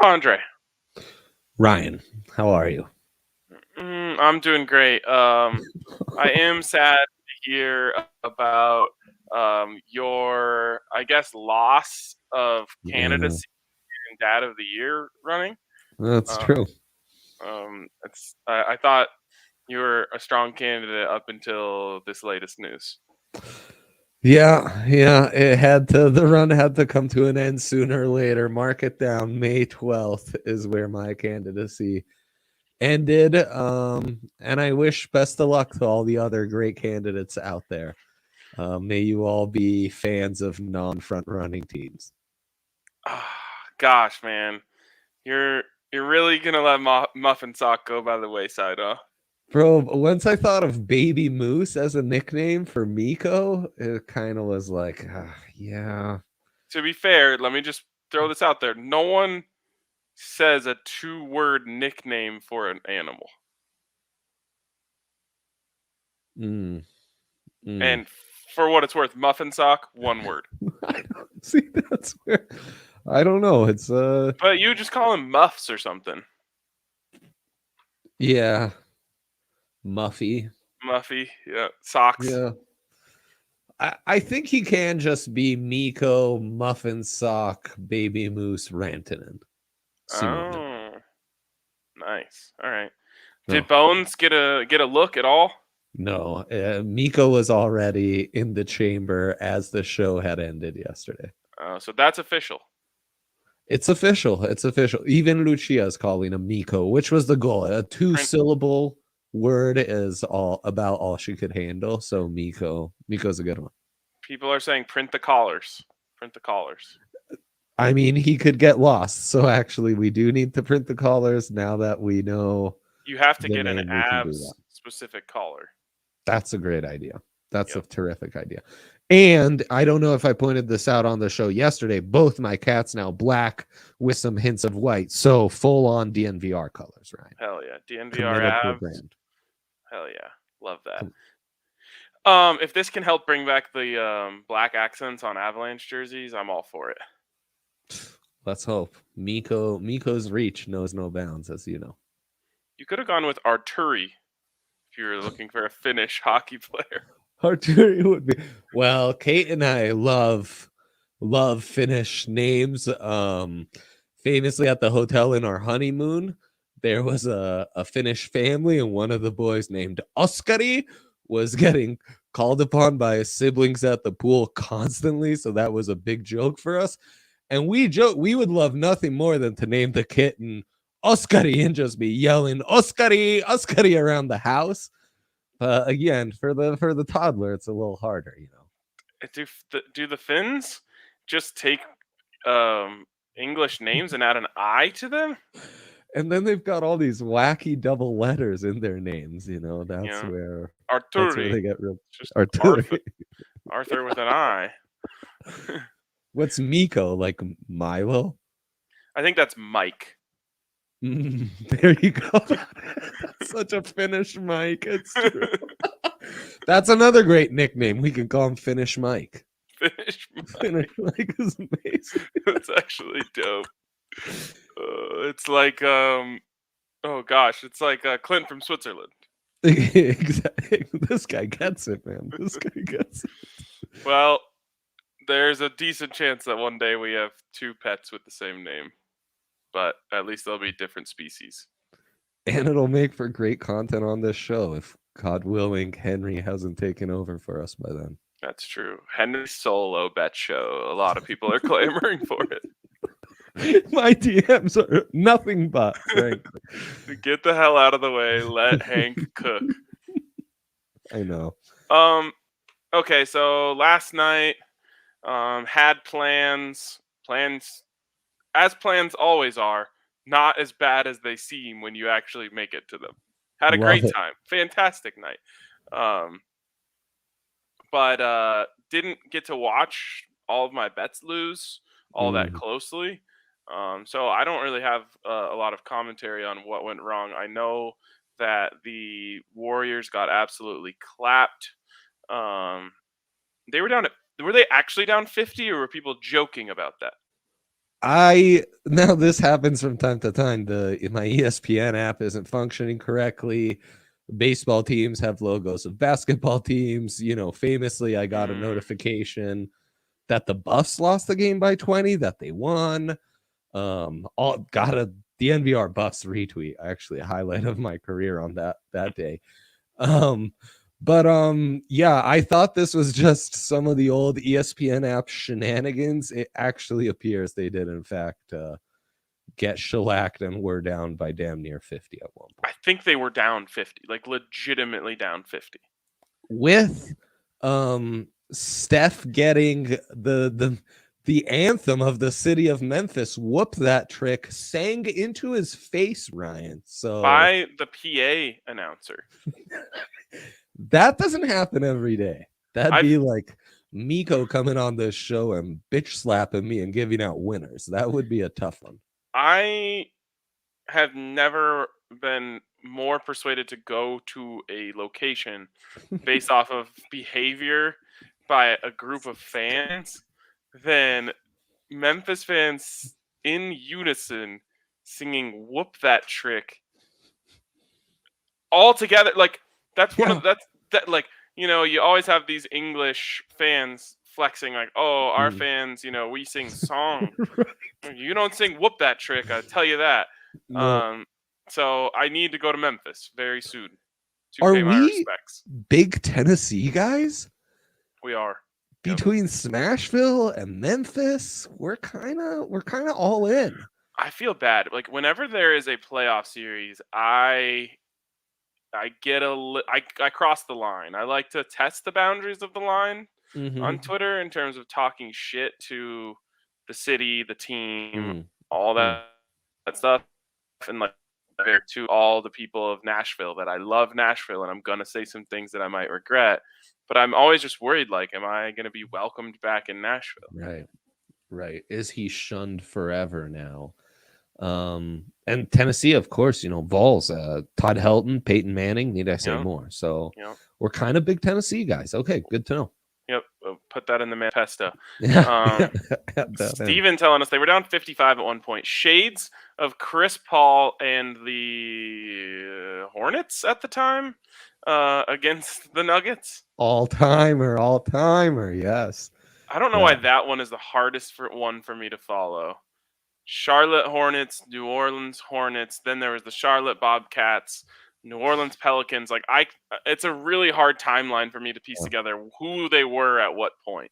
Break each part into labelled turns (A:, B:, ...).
A: Andre.
B: Ryan, how are you?
A: I'm doing great. I am sad to hear about your, I guess, loss of
B: Yeah,
A: candidacy in Dad of the Year running.
B: that's
A: Uh,
B: true.
A: I thought you were a strong candidate up until this latest news.
B: Yeah, the run had to come to an end sooner or later. Mark it down. May 12th is where my candidacy ended. And I wish best of luck to all the other great candidates out there. May you all be fans of non-front running teams.
A: Gosh, man, you're you're really gonna let Muffin Sock go by the wayside, huh?
B: Bro, once I thought of Baby Moose as a nickname for Miko, it kind of was like, yeah.
A: To be fair, let me just throw this out there. No one says a two-word nickname for an animal.
B: Mm, mm.
A: And for what it's worth, Muffin Sock, one word.
B: I don't see that's where I don't know. It's
A: But you just call him Muffs or something.
B: yeah, Muffy.
A: Muffy, yeah. Socks.
B: Yeah. I think he can just be Miko, Muffin Sock, Baby Moose, Rantanen, Simone.
A: Oh, nice. All right. Did
B: No,
A: Bones get a look at all?
B: no. Miko was already in the chamber as the show had ended yesterday.
A: So that's official.
B: It's official. It's official. Even Lucia is calling him Miko, which was the goal. A
A: Print,
B: two-syllable word is all she could handle. So Miko's a good one.
A: people are saying print the collars. Print the collars.
B: I mean, he could get lost. So actually, we do need to print the collars now that we know
A: You have to
B: the
A: get an
B: name. We can do that.
A: abs specific collar.
B: That's a great idea. That's a
A: Yep.
B: terrific idea. And I don't know if I pointed this out on the show yesterday. Both my cats now black with some hints of white. So full on DNVR colors, right?
A: Hell yeah. DNVR
B: Committed to the
A: abs.
B: brand.
A: Hell yeah. Love that.
B: Com-
A: If this can help bring back the black accents on Avalanche jerseys, I'm all for it.
B: Let's hope. Miko's reach knows no bounds, as you know.
A: You could have gone with Arturi if you were looking for a Finnish hockey player.
B: Arturi would be well. Kate and I love Finnish names. Famously at the hotel in our honeymoon, there was a Finnish family, and one of the boys named Oskari was getting called upon by his siblings at the pool constantly. So that was a big joke for us. And we would love nothing more than to name the kitten Oskari and just be yelling Oskari, Oskari around the house. Again, for the toddler, it's a little harder, you know.
A: Do the Finns just take English names and add an I to them?
B: And then they've got all these wacky double letters in their names, you know.
A: You
B: That's
A: know,
B: where
A: Arturi,
B: they get real
A: just
B: artillery.
A: Arthur with an I.
B: What's Miko, like Milo?
A: I think that's Mike.
B: There you go. That's such a Finnish Mike. It's true. That's another great nickname. We could call him Finnish Mike.
A: Finnish Mike.
B: Finnish Mike is amazing.
A: That's actually dope. It's like oh gosh, it's like Clint from Switzerland.
B: Exactly. This guy gets it, man. This guy gets it.
A: Well, there's a decent chance that one day we have two pets with the same name, but at least they'll be different species.
B: And it'll make for great content on this show if, God willing, Henry hasn't taken over for us by then.
A: That's true. Henry's solo bet show. A lot of people are clamoring for it.
B: My DMs are nothing but, frankly.
A: Get the hell out of the way. Let Hank cook.
B: I know.
A: Okay, so last night had plans as plans always are, not as bad as they seem when you actually make it to them. Had a great time. Fantastic night. But didn't get to watch all of my bets lose all that closely. So I don't really have a lot of commentary on what went wrong. I know that the Warriors got absolutely clapped. They were down were they actually down 50, or were people joking about that?
B: Now this happens from time to time. My ESPN app isn't functioning correctly. Baseball teams have logos of basketball teams. Famously, I got a notification that the Buffs lost the game by 20, that they won. All got a DNVR Buffs retweet. Actually, a highlight of my career on that day. Yeah, I thought this was just some of the old ESPN app shenanigans. It actually appears they did, in fact, get shellacked and were down by damn near 50 at one
A: I
B: point.
A: think they were down 50, like legitimately down 50.
B: With Steph getting the anthem of the city of Memphis, whoop that trick, sang into his face, Ryan. So
A: by the PA announcer.
B: that doesn't happen every day. That'd be like Miko coming on this show and bitch slapping me and giving out winners. That would be a tough one.
A: I have never been more persuaded to go to a location based off of behavior by a group of fans than Memphis fans in unison singing "Whoop That Trick" all together. Like that's one of that like, you always have these English fans flexing like, oh, our fans, we sing song. You don't sing "Whoop That Trick," I tell you that.
B: No.
A: So I need to go to Memphis very soon to
B: Are
A: pay my
B: we
A: respects.
B: big Tennessee guys?
A: We are.
B: Between Smashville and Memphis, we're kind of all in.
A: I feel bad. Like whenever there is a playoff series, I cross the line. I like to test the boundaries of the line on Twitter in terms of talking shit to the city, the team, all that stuff, and like to all the people of Nashville that I love Nashville, and I'm gonna say some things that I might regret, but I'm always just worried. Like, am I gonna be welcomed back in Nashville?
B: Right. Is he shunned forever now? And Tennessee, of course, Vols, Todd Helton, Peyton Manning, need I say more? So we're kind of big Tennessee guys. Okay, good to know.
A: Yep, put that in the manifesto.
B: Yeah.
A: Steven telling us they were down 55 at one point. Shades of Chris Paul and the Hornets at the time against the Nuggets.
B: All-timer, yes.
A: I don't know why that one is the hardest one for me to follow. Charlotte Hornets, New Orleans Hornets. Then there was the Charlotte Bobcats, New Orleans Pelicans. Like it's a really hard timeline for me to piece together who they were at what point.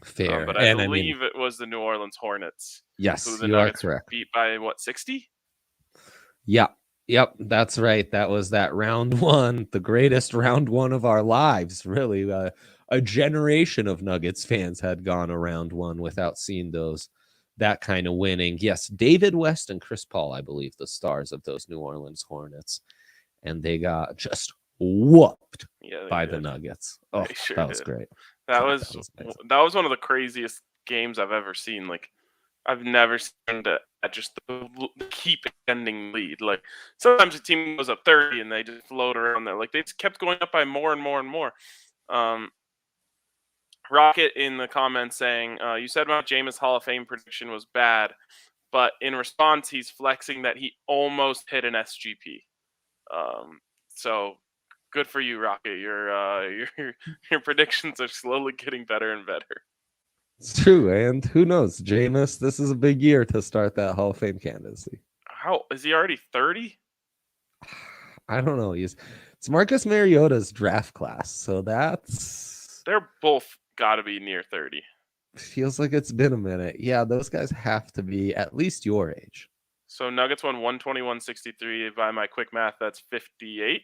B: Fair,
A: but I believe it was the New Orleans Hornets.
B: Yes,
A: who the Nuggets are correct. Beat by what, 60?
B: Yep, that's right. That was that round one, the greatest round one of our lives. Really, a generation of Nuggets fans had gone around one without seeing that kind of winning. Yes, David West and Chris Paul, I believe, the stars of those New Orleans Hornets, and they got just whooped by the Nuggets. Oh, that was great.
A: That was one of the craziest games I've ever seen. Like, I've never seen just keep ending lead. Like, sometimes the team goes up 30 and they just float around there. Like, they just kept going up by more and more and more. Rocket in the comments saying, you said about Jameis Hall of Fame prediction was bad, but in response, he's flexing that he almost hit an SGP. So good for you, Rocket. Your predictions are slowly getting better and better.
B: It's true, and who knows, Jameis, this is a big year to start that Hall of Fame candidacy.
A: How is he already 30?
B: I don't know. It's Marcus Mariota's draft class, so
A: they're both got to be near 30.
B: Feels like it's been a minute. Yeah, those guys have to be at least your age.
A: So Nuggets won 121-63. By my quick math, that's 58.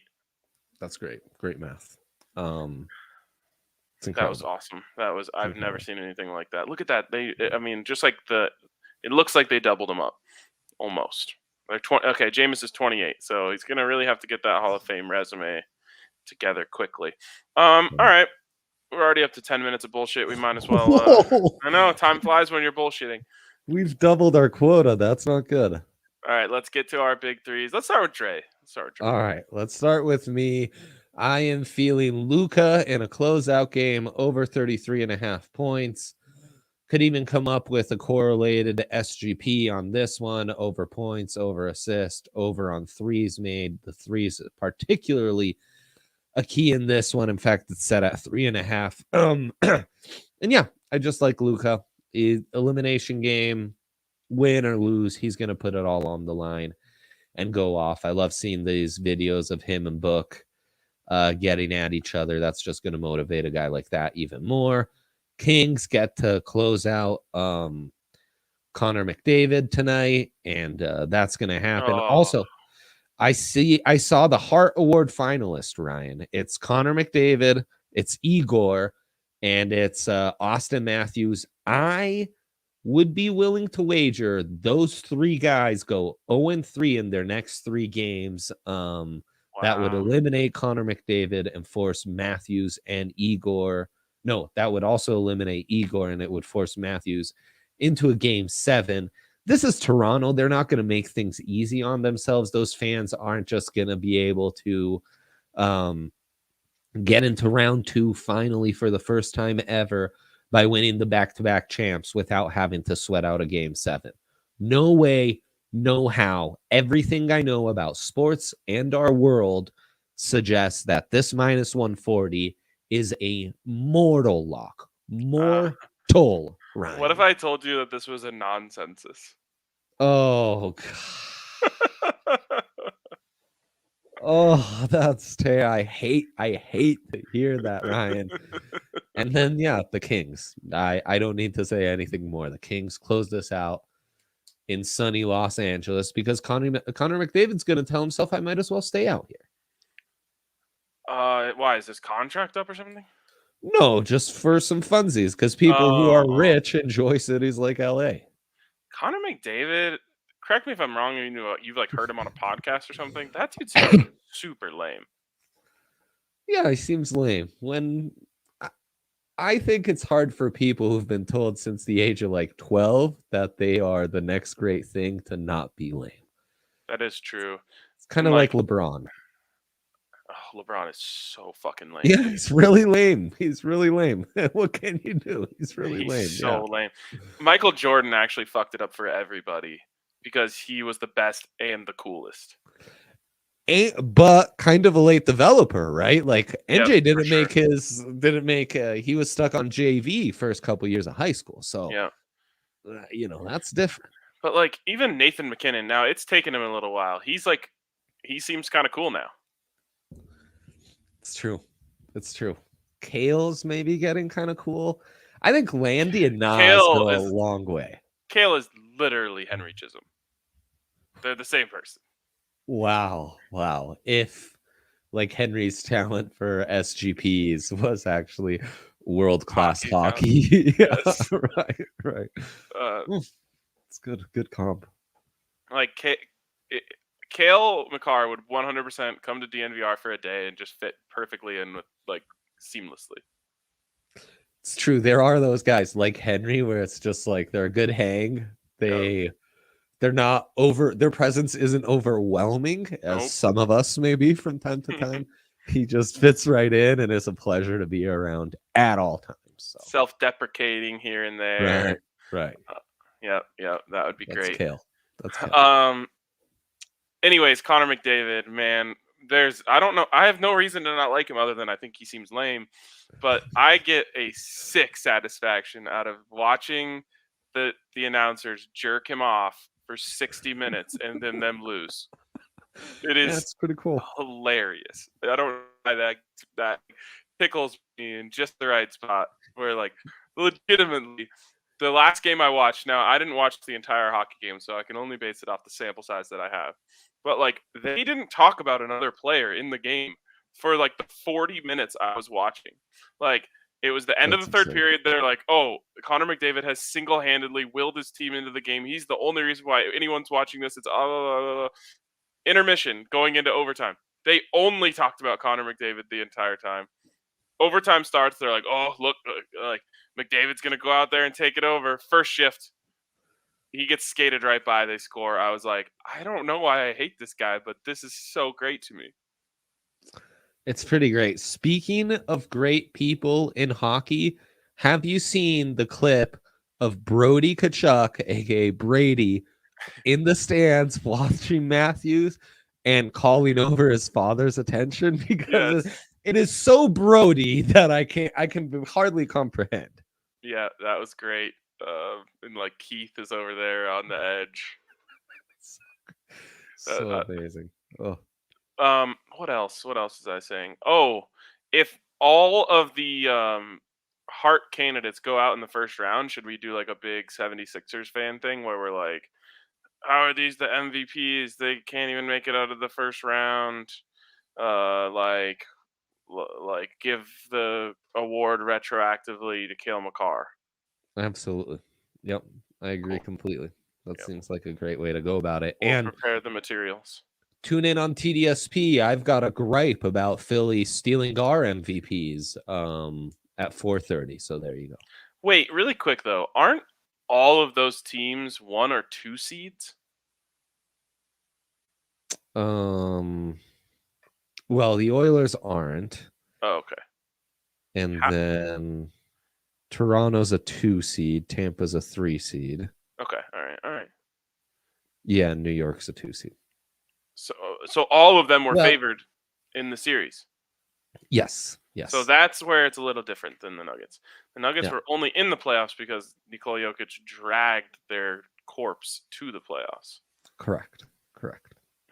B: That's great. Great math.
A: That was awesome. I've never seen anything like that. Look at that. Just like it looks like they doubled him up almost. Okay, Jameis is 28, so he's gonna really have to get that Hall of Fame resume together quickly. All right, we're already up to 10 minutes of bullshit. We might as well. I know time flies when you're bullshitting.
B: We've doubled our quota. That's not good.
A: All right, let's get to our big threes. Let's start with Dre.
B: All right, let's start with me. I am feeling Luka in a closeout game over 33.5 points. Could even come up with a correlated SGP on this one, over points, over assist, over on threes made. The threes particularly a key in this one. In fact, it's set at 3.5. And yeah, I just like Luka. Elimination game, win or lose, he's going to put it all on the line and go off. I love seeing these videos of him and Book getting at each other. That's just going to motivate a guy like that even more. Kings get to close out Connor McDavid tonight, and that's going to happen. Also, I saw the Hart Award finalist, Ryan. It's Connor McDavid, it's Igor, and it's Austin Matthews. I would be willing to wager those three guys go 0-3 in their next 3 games. That would eliminate Connor McDavid and force Matthews and Igor. No, that would also eliminate Igor, and it would force Matthews into a game 7. This is Toronto. They're not going to make things easy on themselves. Those fans aren't just going to be able to get into round 2 finally for the first time ever by winning the back-to-back champs without having to sweat out a game 7. No way, no how. Everything I know about sports and our world suggests that this minus 140 is a mortal lock. Mortal, Ryan.
A: What if I told you that this was a nonsensus?
B: Oh, God. Oh, that's terrible. I hate to hear that, Ryan. And then, yeah, the Kings. I don't need to say anything more. The Kings close this out in sunny Los Angeles because Connor McDavid's going to tell himself, I might as well stay out here.
A: Why? Is this contract up or something?
B: No, just for some funsies, because people who are rich enjoy cities like LA.
A: Connor McDavid, correct me if I'm wrong, you've like heard him on a podcast or something. That dude seems super lame.
B: Yeah, he seems lame. When I think it's hard for people who've been told since the age of like 12 that they are the next great thing to not be lame.
A: That is true.
B: It's kind of like LeBron.
A: Oh, LeBron is so fucking lame.
B: Yeah, he's really lame. He's really lame. What can you do? He's really lame.
A: So lame. Michael Jordan actually fucked it up for everybody because he was the best and the coolest.
B: But kind of a late developer, right? Like NJ he was stuck on JV first couple years of high school. So
A: yeah,
B: that's different.
A: But like even Nathan McKinnon, now it's taken him a little while. He seems kind of cool now.
B: It's true. It's true. Kale's maybe getting kind of cool. I think Landy and Nas go a long way.
A: Kale is literally Henry Chisholm. They're the same person.
B: Wow. If like Henry's talent for SGPs was actually world-class hockey.
A: Yes.
B: Right. It's good comp.
A: Like Cale Makar would 100% come to DNVR for a day and just fit perfectly in with like seamlessly.
B: It's true. There are those guys like Henry where it's just like they're a good hang. They're not their presence isn't overwhelming as some of us may be from time to time. He just fits right in and is a pleasure to be around at all times. So.
A: Self-deprecating here and there.
B: Right.
A: Yeah, that would be great.
B: Kale. That's Kale.
A: Anyways, Connor McDavid, man, I don't know. I have no reason to not like him other than I think he seems lame. But I get a sick satisfaction out of watching the announcers jerk him off for 60 minutes and then them lose. It is
B: that's pretty cool.
A: Hilarious. I don't know why that tickles me in just the right spot where like legitimately the last game I watched, now I didn't watch the entire hockey game, so I can only base it off the sample size that I have. But like they didn't talk about another player in the game for like the 40 minutes I was watching. Like it was the end of the third period. They're like, oh, Connor McDavid has single-handedly willed his team into the game. He's the only reason why anyone's watching this. It's intermission going into overtime. They only talked about Connor McDavid the entire time. Overtime starts. They're like, oh, look, like McDavid's going to go out there and take it over. First shift. He gets skated right by. They score. I was like, I don't know why I hate this guy, but this is so great to me.
B: It's pretty great. Speaking of great people in hockey, have you seen the clip of Brody Kachuk, aka Brady, in the stands watching Matthews and calling over his father's attention because
A: Yes.
B: it is so Brody that I can hardly comprehend.
A: Yeah, that was great. And like Keith is over there on the edge.
B: So amazing. Oh,
A: What else? What else was I saying? Oh, if all of the Hart candidates go out in the first round, should we do like a big 76ers fan thing where we're like, how are these the MVPs? They can't even make it out of the first round. Like give the award retroactively to Cale Makar.
B: absolutely. Yep. I agree
A: Cool.
B: completely. That
A: Yep.
B: seems like a great way to go about it.
A: We'll
B: And
A: prepare the materials.
B: tune in on TDSP. I've got a gripe about Philly stealing our MVPs at 4:30. So there you
A: Wait, really quick though, aren't all of those teams 1 or 2 seeds?
B: go. Well, the Oilers aren't.
A: Oh, okay.
B: And then Toronto's a 2 seed, Tampa's a 3 seed.
A: Okay. All right.
B: Yeah, New York's a 2 seed.
A: So all of them were
B: Well,
A: favored in the series.
B: yes. Yes.
A: So that's where it's a little different than the Nuggets. The Nuggets
B: Yeah.
A: were only in the playoffs because Nikola Jokic dragged their corpse to the playoffs.
B: Correct.
A: All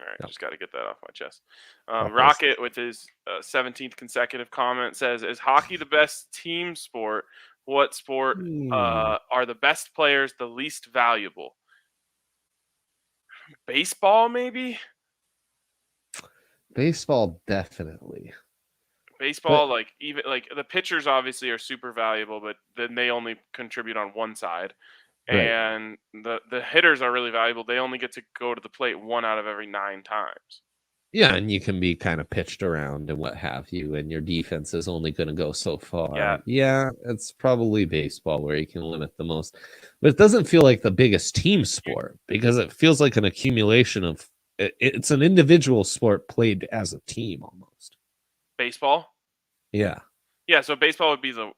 A: right,
B: Yep.
A: just got to get that off my chest.
B: Proper
A: Rocket, with his 17th consecutive comment, says, "Is hockey the best team sport? What sport are the best players the least valuable? Baseball, maybe.
B: Baseball, definitely.
A: Baseball, like even like the pitchers obviously are super valuable, but then they only contribute on one side,
B: Right.
A: and the hitters are really valuable. They only get to go to the plate 1 out of every 9 times.
B: Yeah, and you can be kind of pitched around and what have you, and your defense is only going to go so
A: Yeah.
B: far. Yeah, it's probably baseball where you can limit the most. But it doesn't feel like the biggest team sport because it feels like an accumulation of it's an individual sport played as a team almost.
A: Baseball.
B: Yeah.
A: Yeah, so baseball would be the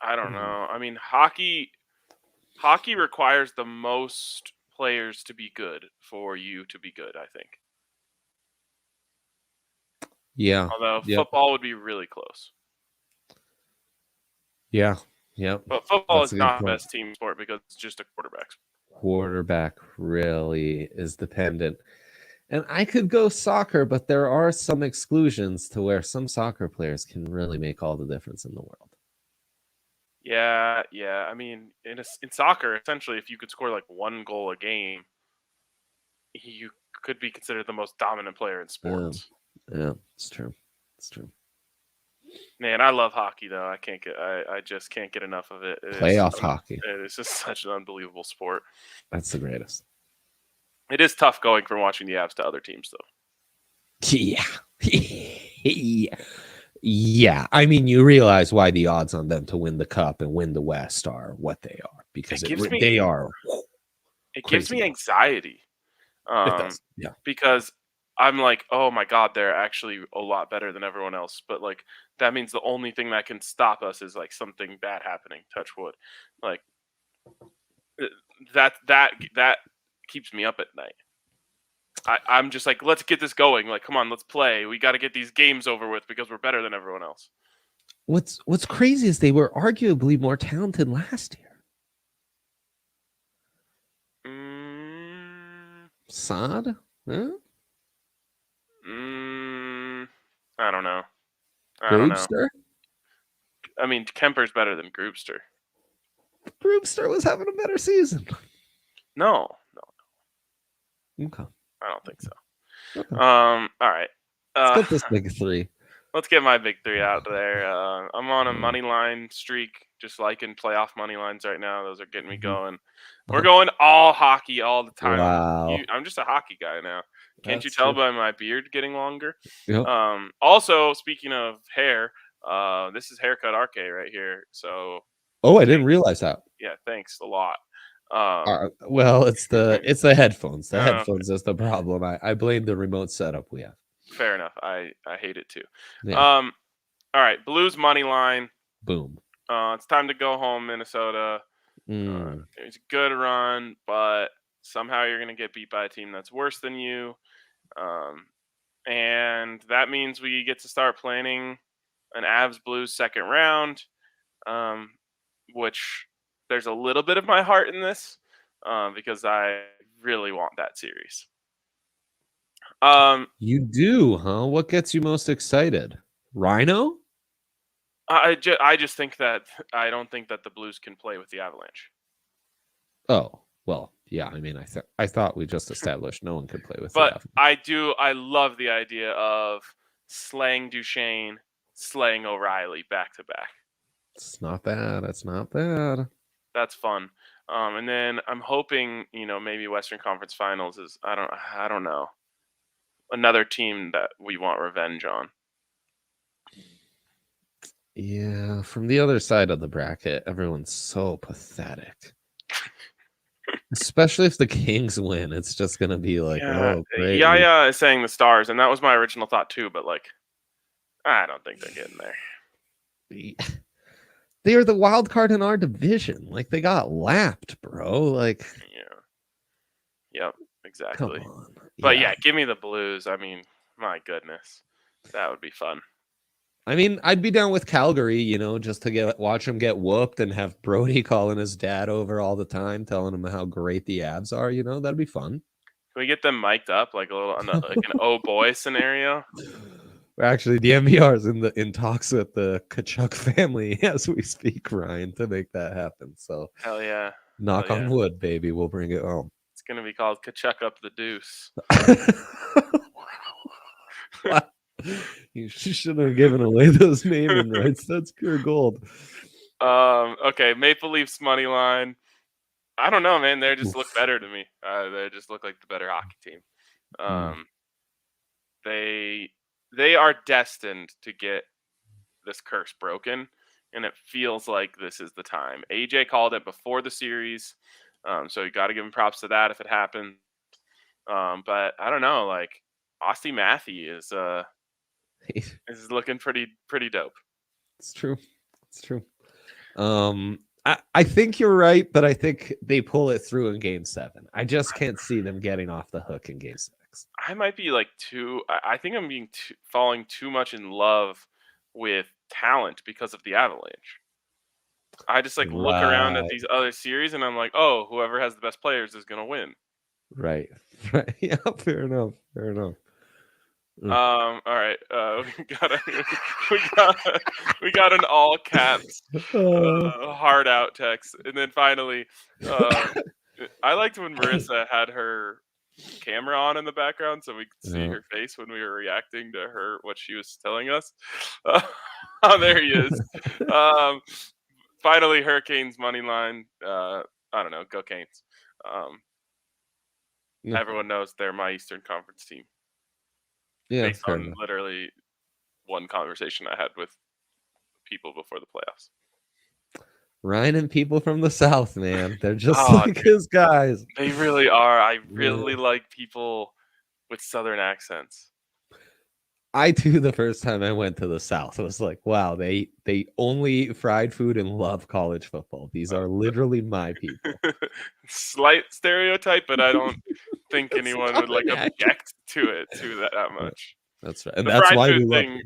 A: I don't know. I mean, hockey requires the most players to be good for you to be good, I think.
B: Yeah.
A: Although
B: Yep.
A: football would be really close.
B: Yeah. Yep.
A: But football
B: That's
A: is
B: a good
A: not the
B: point.
A: best team sport because it's just a quarterback sport.
B: Quarterback really is dependent. And I could go soccer, but there are some exclusions to where some soccer players can really make all the difference in the world.
A: Yeah. I mean, in soccer, essentially, if you could score like 1 goal a game, you could be considered the most dominant player in sports.
B: Yeah, it's true. It's true.
A: Man, I love hockey though. I just can't get enough of it.
B: Playoff hockey.
A: It is just such an unbelievable sport.
B: That's the greatest.
A: It is tough going from watching the Avs to other teams though.
B: Yeah. Yeah. I mean, you realize why the odds on them to win the cup and win the West are what they are because they are.
A: It gives me anxiety.
B: It does. Yeah.
A: Because I'm like, oh my God, they're actually a lot better than everyone else. But like, that means the only thing that can stop us is like something bad happening. Touch wood. Like that keeps me up at night. I'm just like, let's get this going. Like, come on, let's play. We got to get these games over with because we're better than everyone else.
B: What's crazy is they were arguably more talented last year. Saad? Huh?
A: I don't know.
B: Groupster?
A: I mean, Kemper's better than Groupster.
B: Groupster was having a better season.
A: No.
B: Okay.
A: I don't think so.
B: Okay.
A: All right.
B: Let's get this big 3.
A: Let's get my big 3 out there. I'm on a money line streak, just liking playoff money lines right now. Those are getting me going. We're going all hockey all the time.
B: Wow.
A: I'm just a hockey guy now. Can't you
B: That's
A: tell
B: true.
A: by my beard getting longer?
B: Yep.
A: Also, speaking of hair, this is Haircut RK right here. So.
B: Oh, I didn't realize that.
A: Yeah, thanks a lot.
B: Well, it's the headphones. The headphones is the problem. I blame the remote setup we have.
A: Fair enough. I hate it too.
B: Yeah.
A: All right, Blues money line.
B: Boom.
A: It's time to go home, Minnesota. It's a good run, but somehow you're going to get beat by a team that's worse than you. And that means we get to start planning an Avs Blues second round, which there's a little bit of my heart in this because I really want that series.
B: You do, huh? What gets you most excited? Rhino?
A: I just think that I don't think that the Blues can play with the Avalanche.
B: Oh, well, yeah. I mean, I thought we just established no one could play with the
A: But
B: Avalanche.
A: I love the idea of slaying Duchesne, slaying O'Reilly back to back.
B: It's not bad. It's not bad.
A: That's fun. And then I'm hoping, maybe Western Conference Finals is I don't know, another team that we want revenge on.
B: Yeah, from the other side of the bracket, everyone's so pathetic. Especially if the Kings win, it's just gonna be like, oh, great.
A: Yeah, is saying the Stars, and that was my original thought too. But I don't think they're getting there.
B: They are the wild card in our division. Like, they got lapped, bro.
A: Yeah. Yep. Exactly.
B: Come on.
A: But yeah, give me the Blues. I mean, my goodness, that would be fun.
B: I mean, I'd be down with Calgary, just to watch him get whooped and have Brody calling his dad over all the time, telling him how great the Avs are. That'd be fun.
A: Can we get them mic'd up like an oh boy scenario?
B: Actually, DNVR is in talks with the Tkachuk family as we speak, Ryan, to make that happen. So
A: hell yeah,
B: knock on wood, baby. We'll bring it home.
A: It's gonna be called Tkachuk up the deuce.
B: You shouldn't have given away those naming rights. That's pure gold.
A: Okay, Maple Leafs money line. I don't know, man. They just look better to me. They just look like the better hockey team. They are destined to get this curse broken, and it feels like this is the time. AJ called it before the series, so you got to give him props to that if it happened. But I don't know, like Austie Matthew is looking pretty dope.
B: It's true. It's true. I think you're right, but I think they pull it through in Game 7. I just can't see them getting off the hook in Game 6.
A: I might be I think I'm falling too much in love with talent because of the Avalanche. I just look around at these other series and I'm like, oh, whoever has the best players is gonna win.
B: Right. Yeah. Fair enough.
A: All right. We got an all caps hard out text, and then finally, I liked when Marissa had her camera on in the background so we could see her face when we were reacting to what she was telling us. Oh, there he is. Finally, Hurricanes money line. I don't know, go Canes. Everyone knows they're my Eastern Conference team.
B: Yeah,
A: based on literally one conversation I had with people before the playoffs.
B: Ryan and people from the South, man. They're just like his guys.
A: They really are. I really like people with Southern accents.
B: I too, the first time I went to the South, I was like, wow, they only eat fried food and love college football. These are literally my people.
A: Slight stereotype, but I don't think anyone would object to it that much.
B: That's right. And that's why we love them.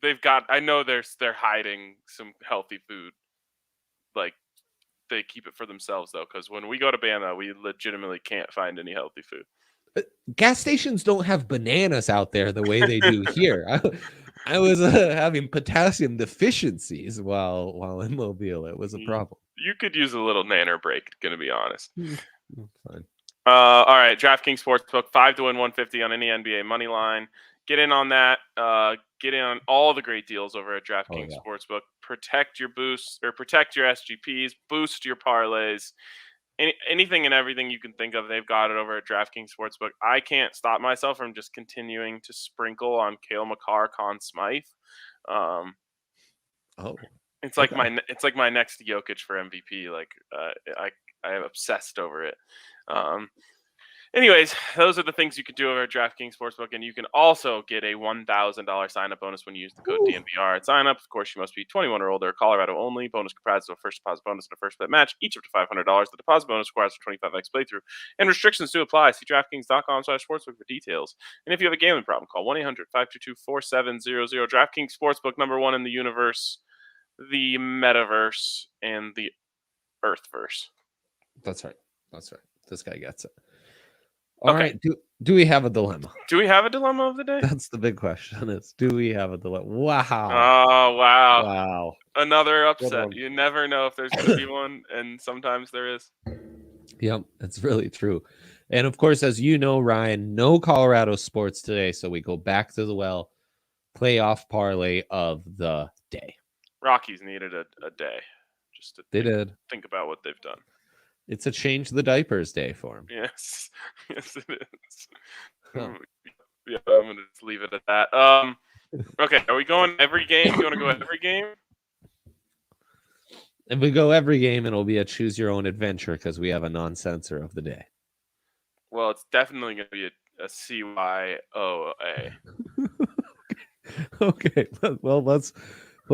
A: They've got, I know they're hiding some healthy food. Like, they keep it for themselves, though, because when we go to Bama, we legitimately can't find any healthy food.
B: Gas stations don't have bananas out there the way they do here. I was having potassium deficiencies while in Mobile. It was a problem.
A: You could use a little nanner break, gonna be honest.
B: Fine.
A: All right, DraftKings Sportsbook, 5 to win 150 on any NBA money line. Get in on that. Get in on all the great deals over at DraftKings Sportsbook. Protect your boosts or protect your SGPs. Boost your parlays. Anything and everything you can think of, they've got it over at DraftKings Sportsbook. I can't stop myself from just continuing to sprinkle on Cale Makar, Conn Smythe. It's like my next Jokic for MVP. Like I am obsessed over it. Anyways, those are the things you could do over at DraftKings Sportsbook, and you can also get a $1,000 sign-up bonus when you use the code DNVR at sign-up. Of course, you must be 21 or older, Colorado only. Bonus comprised of a first deposit bonus and a first bet match, each up to $500. The deposit bonus requires a 25x playthrough, and restrictions do apply. See DraftKings.com/sportsbook for details. And if you have a gambling problem, call 1-800-522-4700. DraftKings Sportsbook, number one in the universe, the metaverse, and the Earthverse.
B: That's right. This guy gets it. All right. Do we have a dilemma?
A: Do we have a dilemma of the day?
B: That's the big question. Do we have a dilemma? Wow.
A: Oh, wow.
B: Wow.
A: Another upset. You never know if there's going to be one, and sometimes there is.
B: Yep, it's really true. And of course, as you know, Ryan, no Colorado sports today, so we go back to the well. Playoff parlay of the day.
A: Rockies needed a day just to think about what they've done.
B: It's a change the diapers day for him.
A: Yes, it is. Huh. Yeah, I'm gonna just leave it at that. Okay, are we going every game? You want to go every game?
B: If we go every game, it'll be a choose your own adventure because we have a non-censor of the day.
A: Well, it's definitely going to be a CYOA.
B: Okay, well let's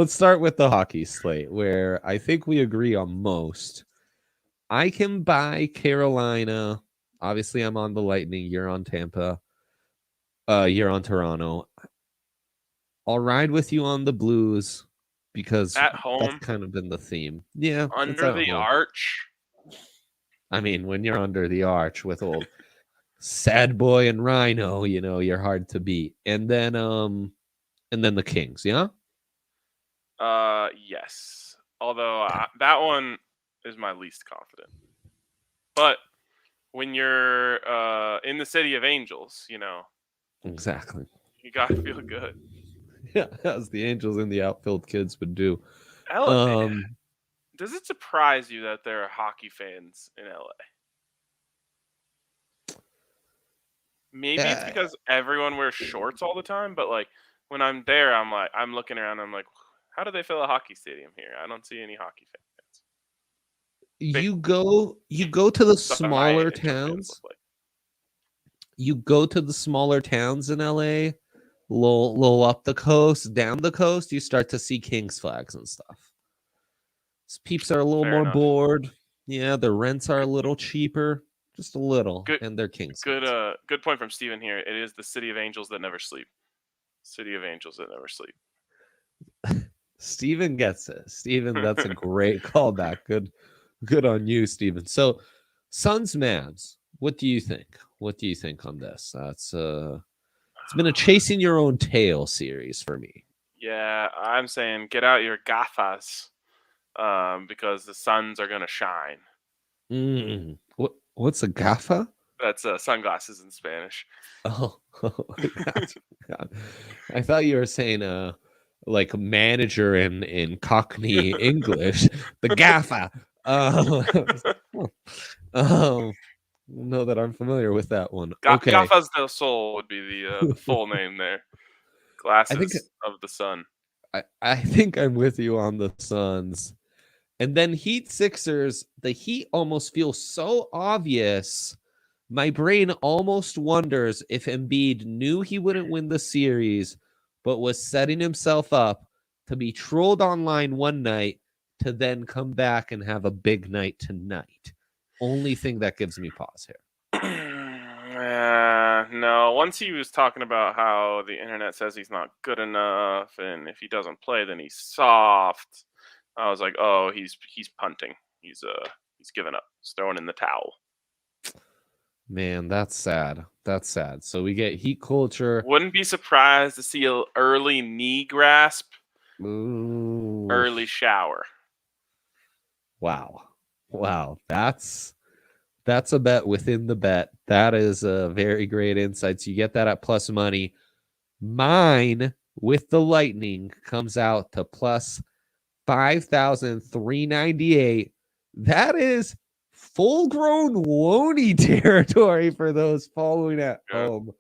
B: start with the hockey slate, where I think we agree on most. I can buy Carolina. Obviously, I'm on the Lightning. You're on Tampa. You're on Toronto. I'll ride with you on the Blues because
A: at home,
B: that's kind of been the theme. Yeah,
A: under the arch.
B: I mean, when you're under the arch with old Sad Boy and Rhino, you know you're hard to beat. And then the Kings. Yeah.
A: Yes. Although that one is my least confident. But when you're in the city of angels, you know.
B: Exactly.
A: You got to feel good.
B: Yeah, as the Angels and the outfield kids would do.
A: Does it surprise you that there are hockey fans in LA? Maybe it's because everyone wears shorts all the time, but like when I'm there, I'm looking around, I'm like, how do they fill a hockey stadium here? I don't see any hockey fans.
B: You go to the smaller towns. You go to the smaller towns in LA, little up the coast, down the coast, you start to see Kings flags and stuff. These peeps are a little more bored. Yeah, the rents are a little cheaper, just a little, and they're Kings.
A: Good point from Steven here. It is the city of angels that never sleep. City of angels that never sleep.
B: Steven gets it. Steven, that's a great callback. Good on you, Steven. So, Suns Mavs, what do you think? What do you think on this? It's been a chasing your own tail series for me.
A: Yeah, I'm saying get out your gafas because the Suns are going to shine.
B: What's a gafa?
A: That's sunglasses in Spanish.
B: Oh God. I thought you were saying like manager in Cockney English. The gaffa. Know that I'm familiar with that one. Okay.
A: Gafas del Sol would be the full name there. Glasses of the sun.
B: I think I'm with you on the Suns. And then Heat Sixers, the Heat almost feels so obvious. My brain almost wonders if Embiid knew he wouldn't win the series, but was setting himself up to be trolled online one night to then come back and have a big night tonight. Only thing that gives me pause here.
A: No, once he was talking about how the internet says he's not good enough, and if he doesn't play, then he's soft. I was like, oh, he's punting. He's given up. He's throwing in the towel.
B: Man, that's sad. That's sad. So we get Heat culture.
A: Wouldn't be surprised to see an early knee grasp.
B: Ooh.
A: Early shower.
B: Wow. That's a bet within the bet. That is a very great insight. So you get that at plus money. Mine with the Lightning comes out to plus 5,398. That is full-grown Woney territory for those following at home.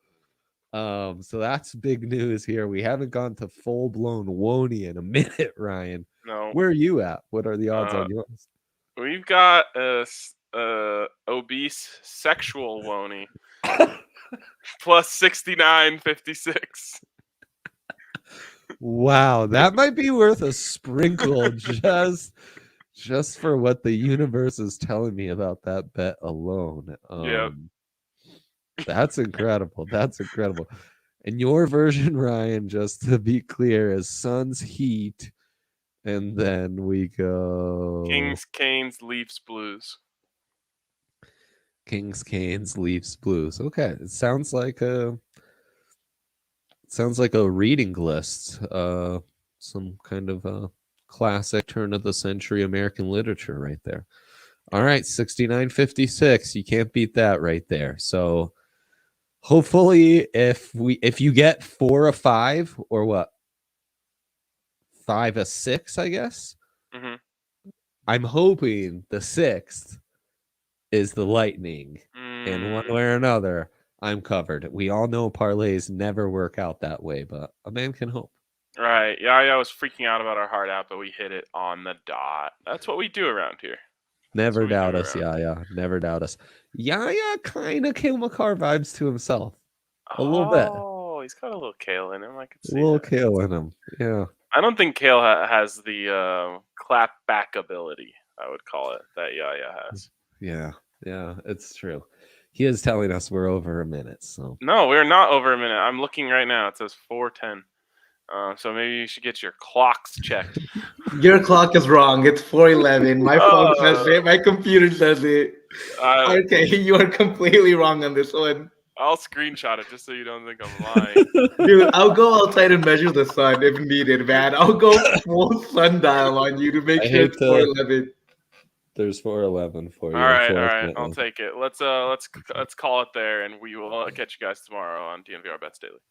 B: So that's big news here. We haven't gone to full-blown Woney in a minute, Ryan.
A: No.
B: Where are you at? What are the odds on yours?
A: We've got a obese sexual Woney Plus 69.56.
B: Wow, that might be worth a sprinkle just for what the universe is telling me about that bet alone.
A: Yep.
B: That's incredible. That's incredible. And your version, Ryan, just to be clear, is Suns Heat, and then we go
A: Kings, Canes, Leafs, Blues.
B: Kings, Canes, Leafs, Blues. Okay, it sounds like a reading list. Some kind of a classic turn of the century American literature right there. All right, 69.56. You can't beat that right there. So hopefully if you get 4 of 5 or what? 5 of 6, I guess.
A: Mm-hmm.
B: I'm hoping the 6th is the Lightning. And one way or another, I'm covered. We all know parlays never work out that way, but a man can hope.
A: Right. Yeah, I was freaking out about our hard out, but we hit it on the dot. That's what we do around here.
B: Never doubt us, Yaya. Never doubt us. Yaya kind of Kale McCarr vibes to himself. A little bit.
A: Oh, he's got a little Kale in him. I could see
B: A little
A: that.
B: Kale in him. Yeah.
A: I don't think Kale has the clap back ability, I would call it, that Yaya has.
B: Yeah. Yeah, it's true. He is telling us we're over a minute. So
A: no, we're not over a minute. I'm looking right now. It says 4:10. So maybe you should get your clocks checked.
C: Your clock is wrong. It's 4:11. My phone says it. My computer says it. Okay, you are completely wrong on this one.
A: I'll screenshot it just so you don't think I'm lying.
C: Dude, I'll go outside and measure the sun if needed, man. I'll go full sundial on you to make sure it's 4:11.
B: There's 4:11 for you.
A: All right. I'll take it. Let's call it there, and we will catch you guys tomorrow on DNVR Bets Daily.